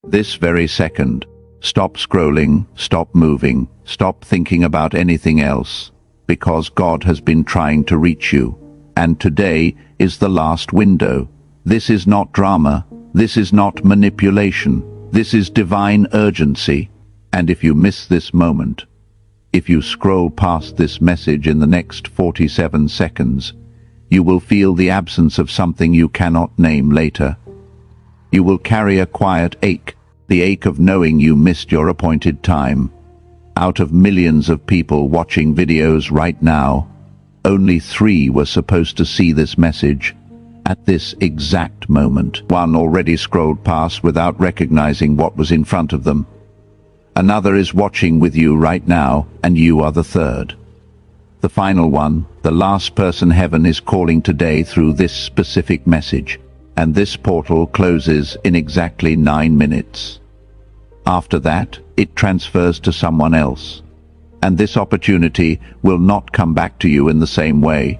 This very second. Stop scrolling, stop moving, stop thinking about anything else, because God has been trying to reach you. And today is the last window. This is not drama. This is not manipulation. This is divine urgency. And if you miss this moment, if you scroll past this message in the next 47 seconds, you will feel the absence of something you cannot name later. You will carry a quiet ache, the ache of knowing you missed your appointed time. Out of millions of people watching videos right now, only 3 were supposed to see this message at this exact moment. One already scrolled past without recognizing what was in front of them. Another is watching with you right now, and you are the third. The final one, the last person heaven is calling today through this specific message. And this portal closes in exactly 9 minutes. After that, it transfers to someone else. And this opportunity will not come back to you in the same way.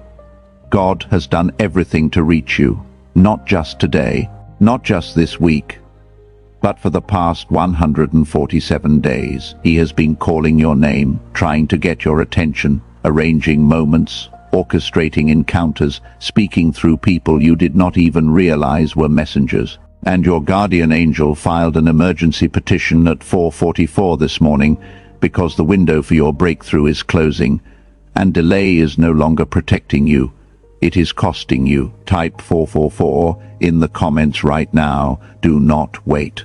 God has done everything to reach you, not just today, not just this week, but for the past 147 days. He has been calling your name, trying to get your attention, arranging moments, orchestrating encounters, speaking through people you did not even realize were messengers. And your guardian angel filed an emergency petition at 4:44 this morning because the window for your breakthrough is closing, and delay is no longer protecting you. It is costing you. Type 444 in the comments right now. Do not wait.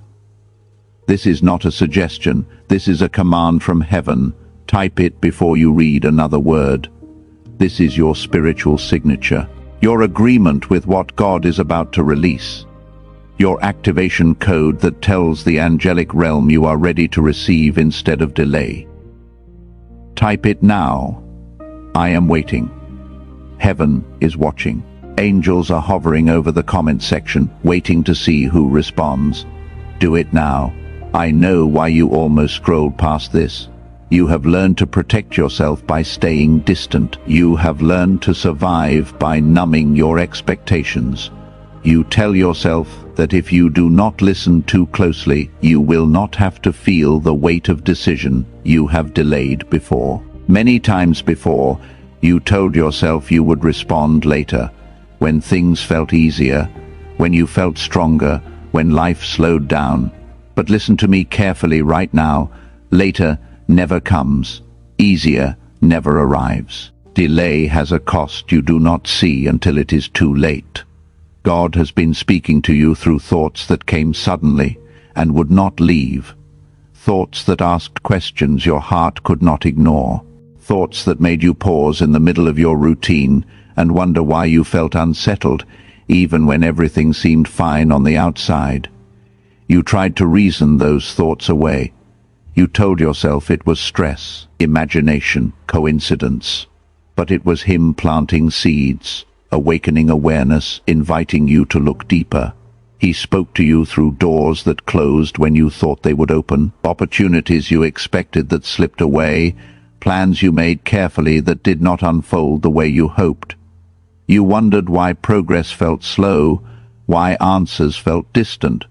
This is not a suggestion. This is a command from heaven. Type it before you read another word. This is your spiritual signature, your agreement with what God is about to release, your activation code that tells the angelic realm you are ready to receive instead of delay. Type it now. I am waiting. Heaven is watching. Angels are hovering over the comment section, waiting to see who responds. Do it now. I know why you almost scrolled past this. You have learned to protect yourself by staying distant. You have learned to survive by numbing your expectations. You tell yourself that if you do not listen too closely, you will not have to feel the weight of decision you have delayed before. Many times before, you told yourself you would respond later, when things felt easier, when you felt stronger, when life slowed down. But listen to me carefully right now. Later never comes. Easier never arrives. Delay has a cost you do not see until it is too late. God has been speaking to you through thoughts that came suddenly and would not leave. Thoughts that asked questions your heart could not ignore. Thoughts that made you pause in the middle of your routine and wonder why you felt unsettled, even when everything seemed fine on the outside. You tried to reason those thoughts away. You told yourself it was stress, imagination, coincidence. But it was Him planting seeds, awakening awareness, inviting you to look deeper. He spoke to you through doors that closed when you thought they would open, opportunities you expected that slipped away, plans you made carefully that did not unfold the way you hoped. You wondered why progress felt slow, why answers felt distant.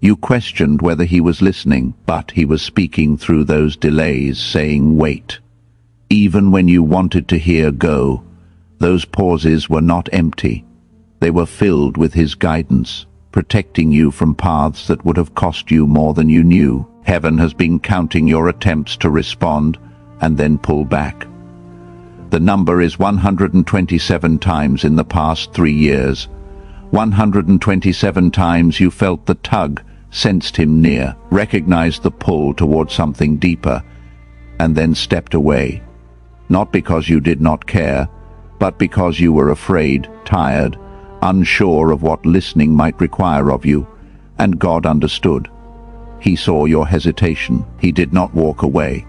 You questioned whether He was listening, but He was speaking through those delays, saying, wait. Even when you wanted to hear go, those pauses were not empty. They were filled with His guidance, protecting you from paths that would have cost you more than you knew. Heaven has been counting your attempts to respond and then pull back. The number is 127 times in the past 3 years. 127 times you felt the tug, sensed Him near, recognized the pull toward something deeper, and then stepped away. Not because you did not care, but because you were afraid, tired, unsure of what listening might require of you, and God understood. He saw your hesitation. He did not walk away.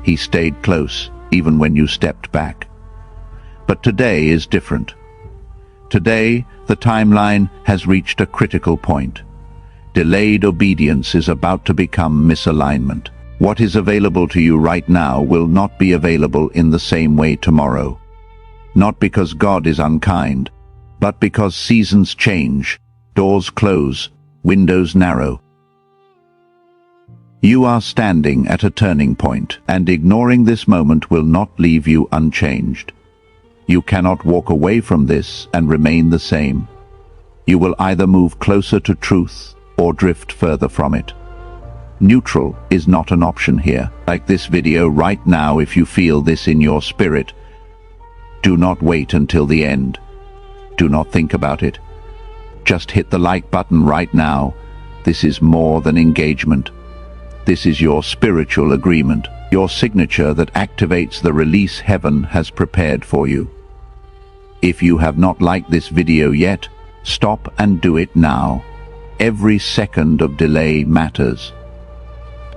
He stayed close, even when you stepped back. But today is different. Today, the timeline has reached a critical point. Delayed obedience is about to become misalignment. What is available to you right now will not be available in the same way tomorrow. Not because God is unkind, but because seasons change, doors close, windows narrow. You are standing at a turning point, and ignoring this moment will not leave you unchanged. You cannot walk away from this and remain the same. You will either move closer to truth or drift further from it. Neutral is not an option here. Like this video right now if you feel this in your spirit. Do not wait until the end. Do not think about it. Just hit the like button right now. This is more than engagement. This is your spiritual agreement, your signature that activates the release heaven has prepared for you. If you have not liked this video yet, stop and do it now. Every second of delay matters.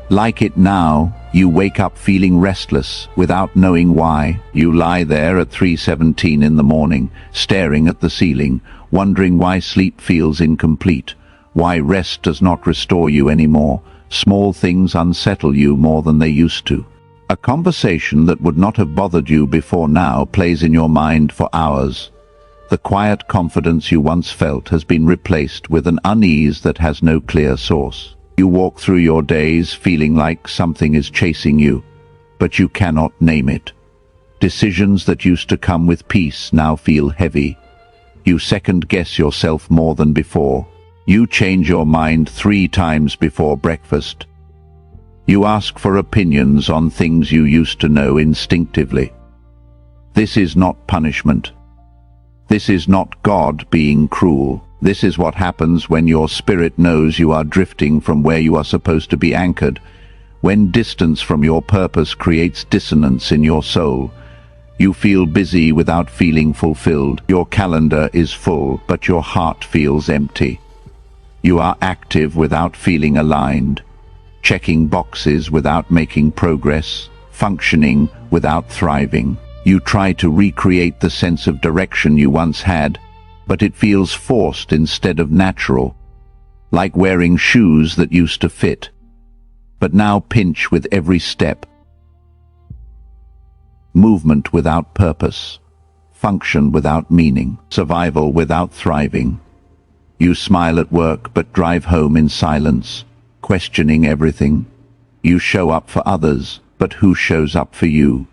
Like it now. You wake up feeling restless without knowing why. You lie there at 3:17 in the morning, staring at the ceiling, wondering why sleep feels incomplete, why rest does not restore you anymore. Small things unsettle you more than they used to. A conversation that would not have bothered you before now plays in your mind for hours. The quiet confidence you once felt has been replaced with an unease that has no clear source. You walk through your days feeling like something is chasing you, but you cannot name it. Decisions that used to come with peace now feel heavy. You second-guess yourself more than before. You change your mind 3 times before breakfast. You ask for opinions on things you used to know instinctively. This is not punishment. This is not God being cruel. This is what happens when your spirit knows you are drifting from where you are supposed to be anchored, when distance from your purpose creates dissonance in your soul. You feel busy without feeling fulfilled. Your calendar is full, but your heart feels empty. You are active without feeling aligned, checking boxes without making progress, functioning without thriving. You try to recreate the sense of direction you once had, but it feels forced instead of natural, like wearing shoes that used to fit, but now pinch with every step. Movement without purpose, function without meaning, survival without thriving. You smile at work but drive home in silence, questioning everything. You show up for others, but who shows up for you?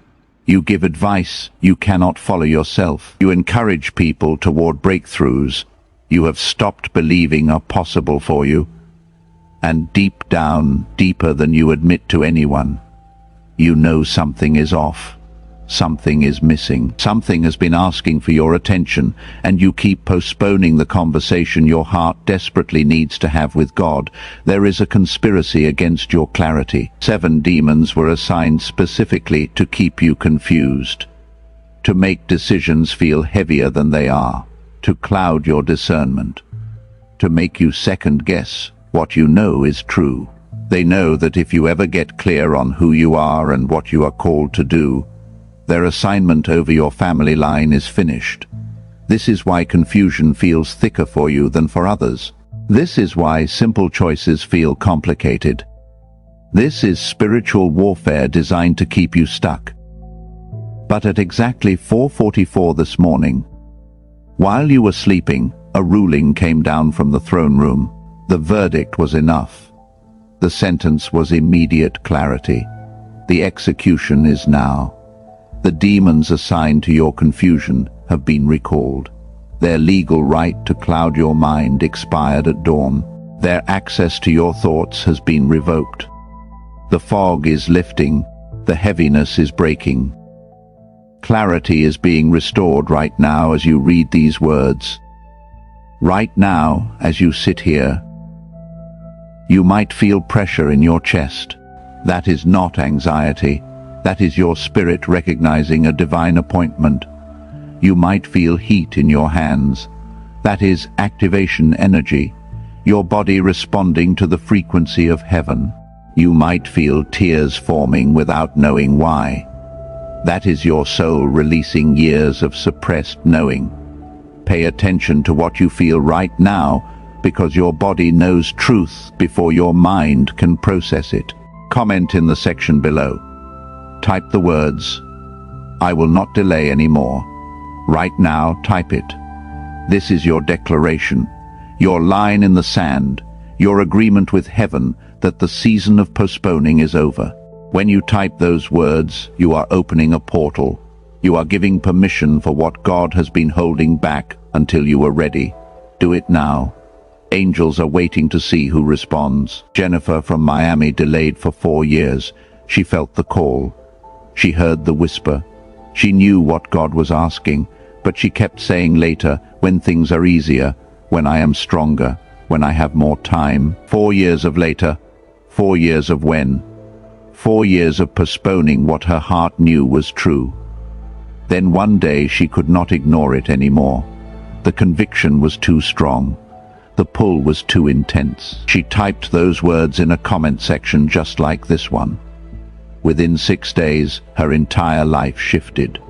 You give advice you cannot follow yourself. You encourage people toward breakthroughs you have stopped believing are possible for you. And deep down, deeper than you admit to anyone, you know something is off. Something is missing. Something has been asking for your attention, and you keep postponing the conversation your heart desperately needs to have with God. There is a conspiracy against your clarity. 7 demons were assigned specifically to keep you confused, to make decisions feel heavier than they are, to cloud your discernment, to make you second-guess what you know is true. They know that if you ever get clear on who you are and what you are called to do, their assignment over your family line is finished. This is why confusion feels thicker for you than for others. This is why simple choices feel complicated. This is spiritual warfare designed to keep you stuck. But at exactly 4:44 this morning, while you were sleeping, a ruling came down from the throne room. The verdict was enough. The sentence was immediate clarity. The execution is now. The demons assigned to your confusion have been recalled. Their legal right to cloud your mind expired at dawn. Their access to your thoughts has been revoked. The fog is lifting. The heaviness is breaking. Clarity is being restored right now as you read these words. Right now, as you sit here, you might feel pressure in your chest. That is not anxiety. That is your spirit recognizing a divine appointment. You might feel heat in your hands. That is activation energy, your body responding to the frequency of heaven. You might feel tears forming without knowing why. That is your soul releasing years of suppressed knowing. Pay attention to what you feel right now, because your body knows truth before your mind can process it. Comment in the section below. Type the words, "I will not delay anymore." Right now, type it. This is your declaration, your line in the sand, your agreement with heaven that the season of postponing is over. When you type those words, you are opening a portal. You are giving permission for what God has been holding back until you are ready. Do it now. Angels are waiting to see who responds. Jennifer from Miami delayed for 4 years. She felt the call. She heard the whisper. She knew what God was asking, but she kept saying later, when things are easier, when I am stronger, when I have more time. 4 years of later, 4 years of when. 4 years of postponing what her heart knew was true. Then one day she could not ignore it anymore. The conviction was too strong. The pull was too intense. She typed those words in a comment section just like this one. Within 6 days, her entire life shifted.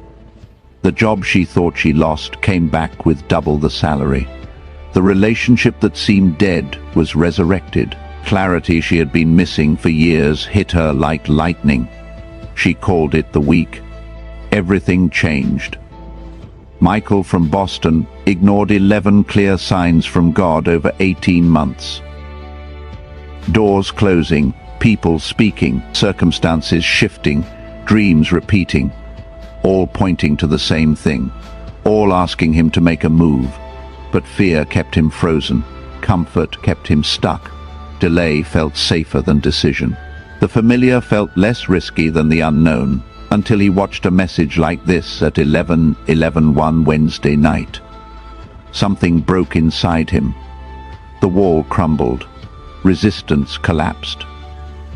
The job she thought she lost came back with double the salary. The relationship that seemed dead was resurrected. Clarity she had been missing for years hit her like lightning. She called it the week. Everything changed. Michael from Boston ignored 11 clear signs from God over 18 months. Doors closing, people speaking, circumstances shifting, dreams repeating, all pointing to the same thing, all asking him to make a move. But fear kept him frozen, comfort kept him stuck, delay felt safer than decision. The familiar felt less risky than the unknown, until he watched a message like this at 11:11 one Wednesday night. Something broke inside him. The wall crumbled. Resistance collapsed.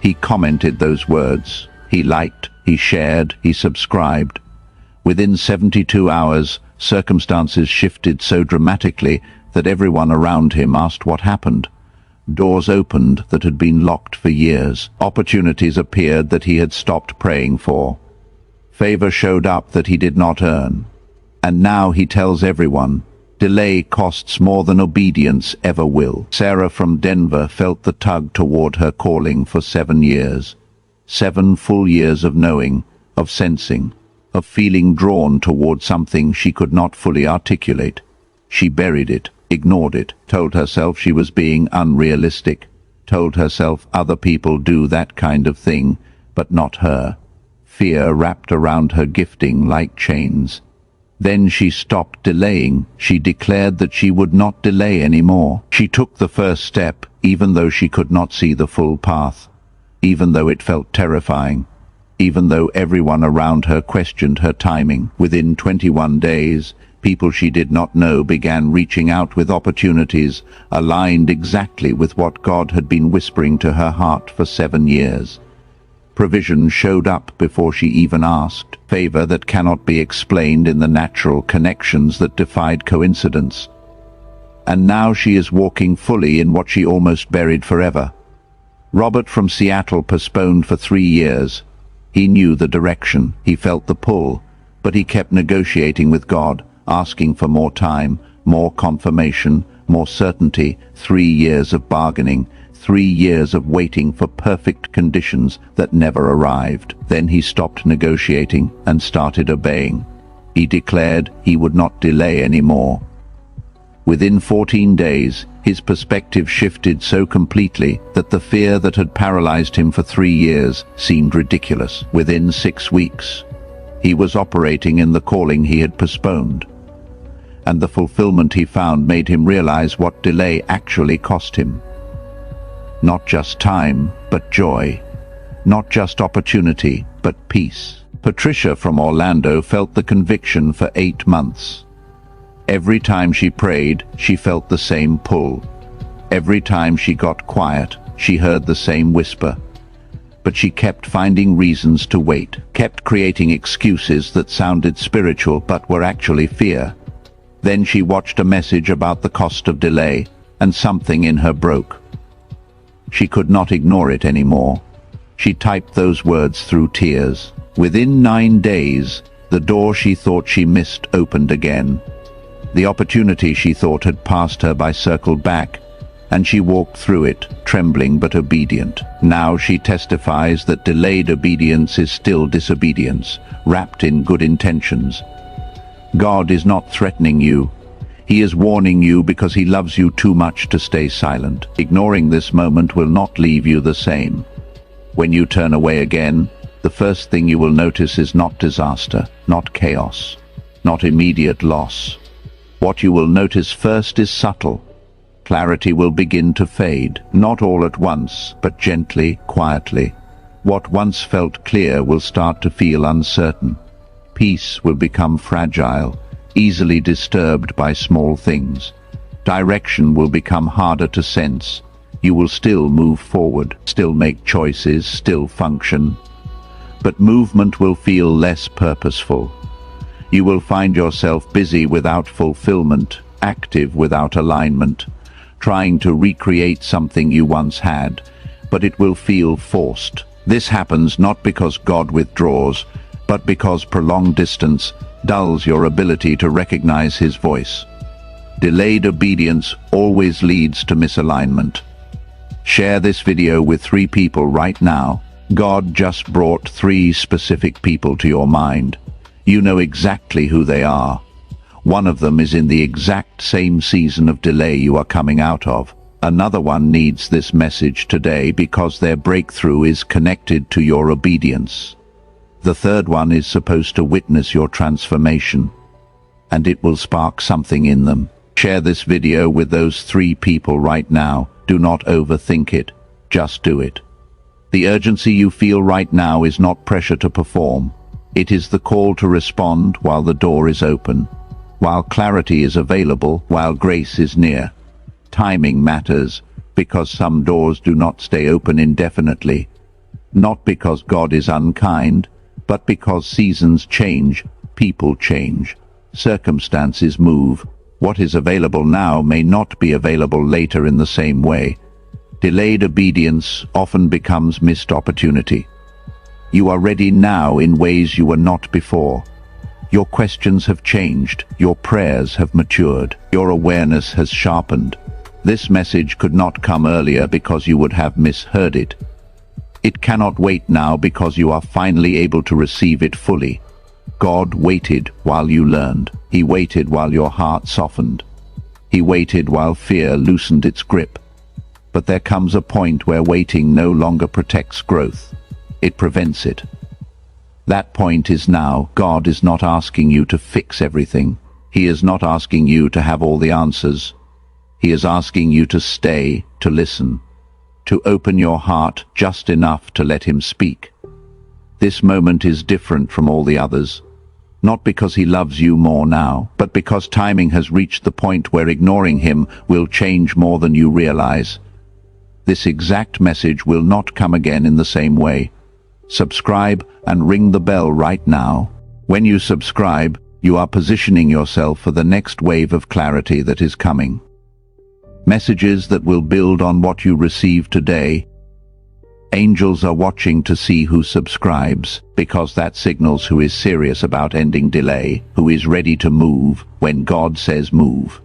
He commented those words. He liked, he shared, he subscribed. Within 72 hours, circumstances shifted so dramatically that everyone around him asked what happened. Doors opened that had been locked for years. Opportunities appeared that he had stopped praying for. Favor showed up that he did not earn. And now he tells everyone, delay costs more than obedience ever will. Sarah from Denver felt the tug toward her calling for 7 years. 7 full years of knowing, of sensing, of feeling drawn toward something she could not fully articulate. She buried it, ignored it, told herself she was being unrealistic, told herself other people do that kind of thing, but not her. Fear wrapped around her gifting like chains. Then she stopped delaying. She declared that she would not delay anymore. She took the first step, even though she could not see the full path, even though it felt terrifying, even though everyone around her questioned her timing. Within 21 days, people she did not know began reaching out with opportunities aligned exactly with what God had been whispering to her heart for 7 years. Provision showed up before she even asked, favor that cannot be explained in the natural connections that defied coincidence. And now she is walking fully in what she almost buried forever. Robert from Seattle postponed for 3 years. He knew the direction, he felt the pull, but he kept negotiating with God, asking for more time, more confirmation, more certainty. 3 years of bargaining, 3 years of waiting for perfect conditions that never arrived. Then he stopped negotiating and started obeying. He declared he would not delay anymore. Within 14 days, his perspective shifted so completely that the fear that had paralyzed him for 3 years seemed ridiculous. Within 6 weeks, he was operating in the calling he had postponed. And the fulfillment he found made him realize what delay actually cost him. Not just time, but joy. Not just opportunity, but peace. Patricia from Orlando felt the conviction for 8 months. Every time she prayed, she felt the same pull. Every time she got quiet, she heard the same whisper. But she kept finding reasons to wait, kept creating excuses that sounded spiritual but were actually fear. Then she watched a message about the cost of delay, and something in her broke. She could not ignore it anymore. She typed those words through tears. Within 9 days, the door she thought she missed opened again. The opportunity she thought had passed her by circled back, and she walked through it, trembling but obedient. Now she testifies that delayed obedience is still disobedience, wrapped in good intentions. God is not threatening you. He is warning you because he loves you too much to stay silent. Ignoring this moment will not leave you the same. When you turn away again, the first thing you will notice is not disaster, not chaos, not immediate loss. What you will notice first is subtle. Clarity will begin to fade, not all at once, but gently, quietly. What once felt clear will start to feel uncertain. Peace will become fragile, easily disturbed by small things. Direction will become harder to sense. You will still move forward, still make choices, still function. But movement will feel less purposeful. You will find yourself busy without fulfillment, active without alignment, trying to recreate something you once had, but it will feel forced. This happens not because God withdraws, but because prolonged distance dulls your ability to recognize his voice. Delayed obedience always leads to misalignment. Share this video with 3 people right now. God just brought 3 specific people to your mind. You know exactly who they are. One of them is in the exact same season of delay you are coming out of. Another one needs this message today because their breakthrough is connected to your obedience. The third one is supposed to witness your transformation, and it will spark something in them. Share this video with those 3 people right now. Do not overthink it. Just do it. The urgency you feel right now is not pressure to perform. It is the call to respond while the door is open, while clarity is available, while grace is near. Timing matters because some doors do not stay open indefinitely. Not because God is unkind, but because seasons change, people change, circumstances move. What is available now may not be available later in the same way. Delayed obedience often becomes missed opportunity. You are ready now in ways you were not before. Your questions have changed, your prayers have matured, your awareness has sharpened. This message could not come earlier because you would have misheard it. It cannot wait now because you are finally able to receive it fully. God waited while you learned. He waited while your heart softened. He waited while fear loosened its grip. But there comes a point where waiting no longer protects growth. It prevents it. That point is now. God is not asking you to fix everything. He is not asking you to have all the answers. He is asking you to stay, to listen, to open your heart just enough to let him speak. This moment is different from all the others, not because he loves you more now, but because timing has reached the point where ignoring him will change more than you realize. This exact message will not come again in the same way. Subscribe and ring the bell right now. When you subscribe, you are positioning yourself for the next wave of clarity that is coming. Messages that will build on what you receive today. Angels are watching to see who subscribes, because that signals who is serious about ending delay, who is ready to move when God says move.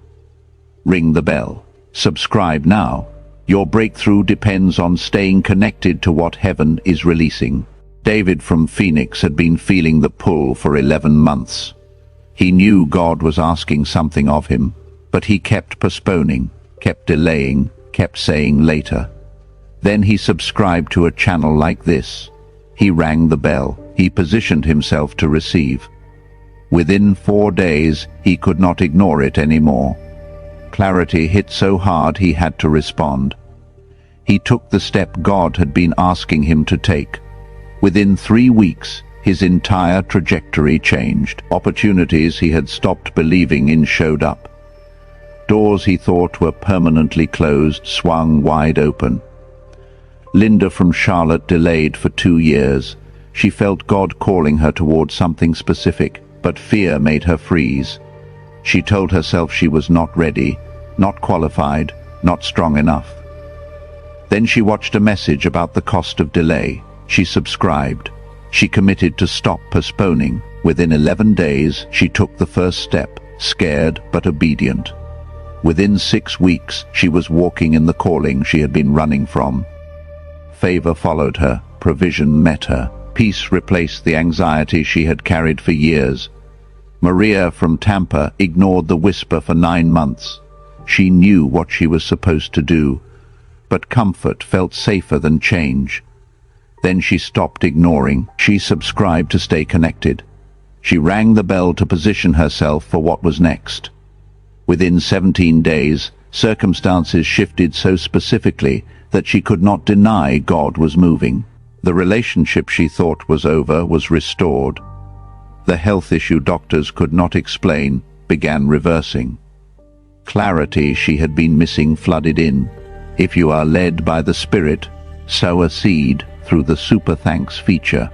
Ring the bell. Subscribe now. Your breakthrough depends on staying connected to what heaven is releasing. David from Phoenix had been feeling the pull for 11 months. He knew God was asking something of him, but he kept postponing, kept delaying, kept saying later. Then he subscribed to a channel like this. He rang the bell. He positioned himself to receive. Within 4 days, he could not ignore it anymore. Clarity hit so hard he had to respond. He took the step God had been asking him to take. Within 3 weeks, his entire trajectory changed. Opportunities he had stopped believing in showed up. Doors he thought were permanently closed swung wide open. Linda from Charlotte delayed for 2 years. She felt God calling her towards something specific, but fear made her freeze. She told herself she was not ready, not qualified, not strong enough. Then she watched a message about the cost of delay. She subscribed. She committed to stop postponing. Within 11 days, she took the first step, scared but obedient. Within 6 weeks, she was walking in the calling she had been running from. Favor followed her. Provision met her. Peace replaced the anxiety she had carried for years. Maria from Tampa ignored the whisper for 9 months. She knew what she was supposed to do, but comfort felt safer than change. Then she stopped ignoring. She subscribed to stay connected. She rang the bell to position herself for what was next. Within 17 days, circumstances shifted so specifically that she could not deny God was moving. The relationship she thought was over was restored. The health issue doctors could not explain began reversing. Clarity she had been missing flooded in. If you are led by the Spirit, sow a seed through the Super Thanks feature.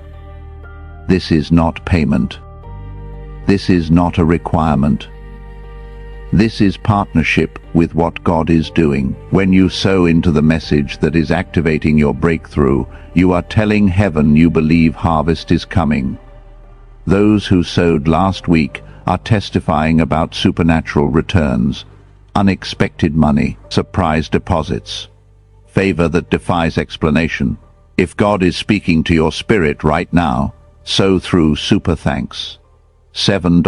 This is not payment. This is not a requirement. This is partnership with what God is doing. When you sow into the message that is activating your breakthrough, you are telling heaven you believe harvest is coming. Those who sowed last week are testifying about supernatural returns, unexpected money, surprise deposits, favor that defies explanation. If God is speaking to your spirit right now, sow through Super Thanks. $7,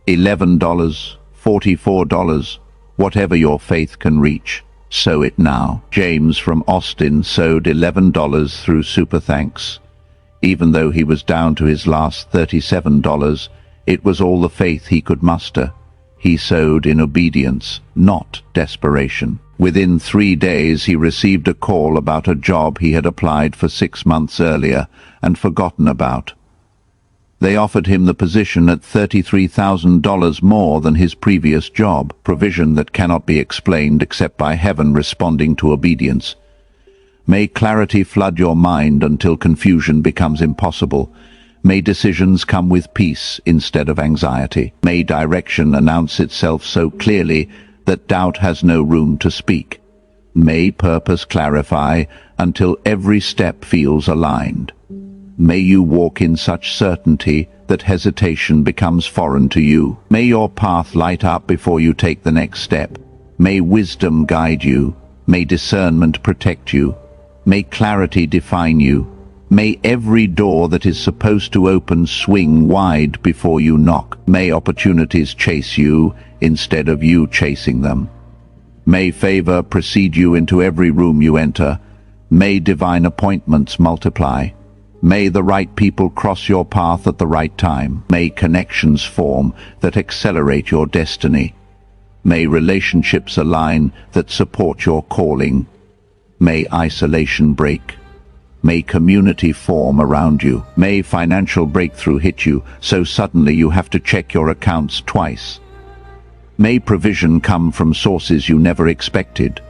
$11, $44, whatever your faith can reach, sow it now. James from Austin sowed $11 through Super Thanks. Even though he was down to his last $37, it was all the faith he could muster. He sowed in obedience, not desperation. Within 3 days he received a call about a job he had applied for 6 months earlier and forgotten about. They offered him the position at $33,000 more than his previous job, provision that cannot be explained except by heaven responding to obedience. May clarity flood your mind until confusion becomes impossible. May decisions come with peace instead of anxiety. May direction announce itself so clearly that doubt has no room to speak. May purpose clarify until every step feels aligned. May you walk in such certainty that hesitation becomes foreign to you. May your path light up before you take the next step. May wisdom guide you. May discernment protect you. May clarity define you. May every door that is supposed to open swing wide before you knock. May opportunities chase you instead of you chasing them. May favor precede you into every room you enter. May divine appointments multiply. May the right people cross your path at the right time. May connections form that accelerate your destiny. May relationships align that support your calling. May isolation break. May community form around you. May financial breakthrough hit you so suddenly you have to check your accounts twice. May provision come from sources you never expected.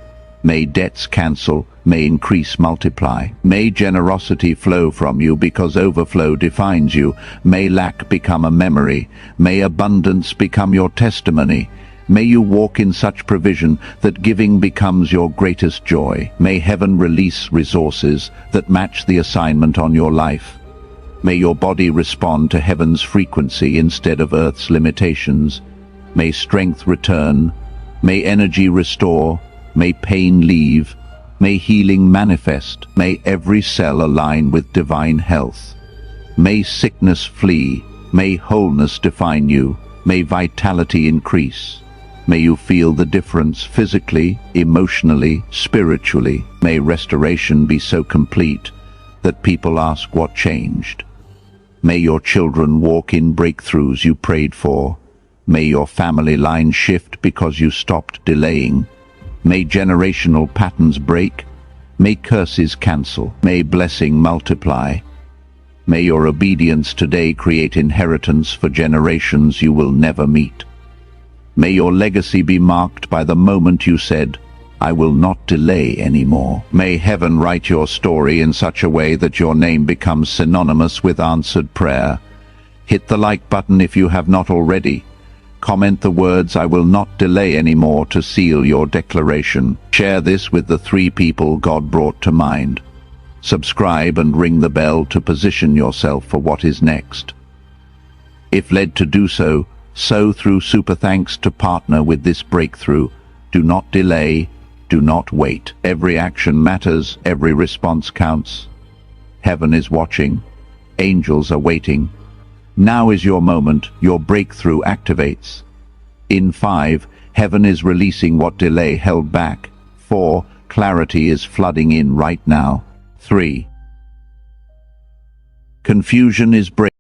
May debts cancel. May increase multiply. May generosity flow from you because overflow defines you. May lack become a memory. May abundance become your testimony. May you walk in such provision that giving becomes your greatest joy. May heaven release resources that match the assignment on your life. May your body respond to heaven's frequency instead of earth's limitations. May strength return. May energy restore. May pain leave. May healing manifest. May every cell align with divine health. May sickness flee. May wholeness define you. May vitality increase. May you feel the difference physically, emotionally, spiritually. May restoration be so complete that people ask what changed. May your children walk in breakthroughs you prayed for. May your family line shift because you stopped delaying. May generational patterns break. May curses cancel. May blessing multiply. May your obedience today create inheritance for generations you will never meet. May your legacy be marked by the moment you said, "I will not delay anymore." May heaven write your story in such a way that your name becomes synonymous with answered prayer. Hit the like button if you have not already. Comment the words "I will not delay anymore" to seal your declaration. Share this with the 3 people God brought to mind. Subscribe and ring the bell to position yourself for what is next. If led to do so, sow through Super Thanks to partner with this breakthrough. Do not delay, do not wait. Every action matters, every response counts. Heaven is watching, angels are waiting. Now is your moment, your breakthrough activates. In 5, heaven is releasing what delay held back. 4, clarity is flooding in right now. 3, confusion is breaking.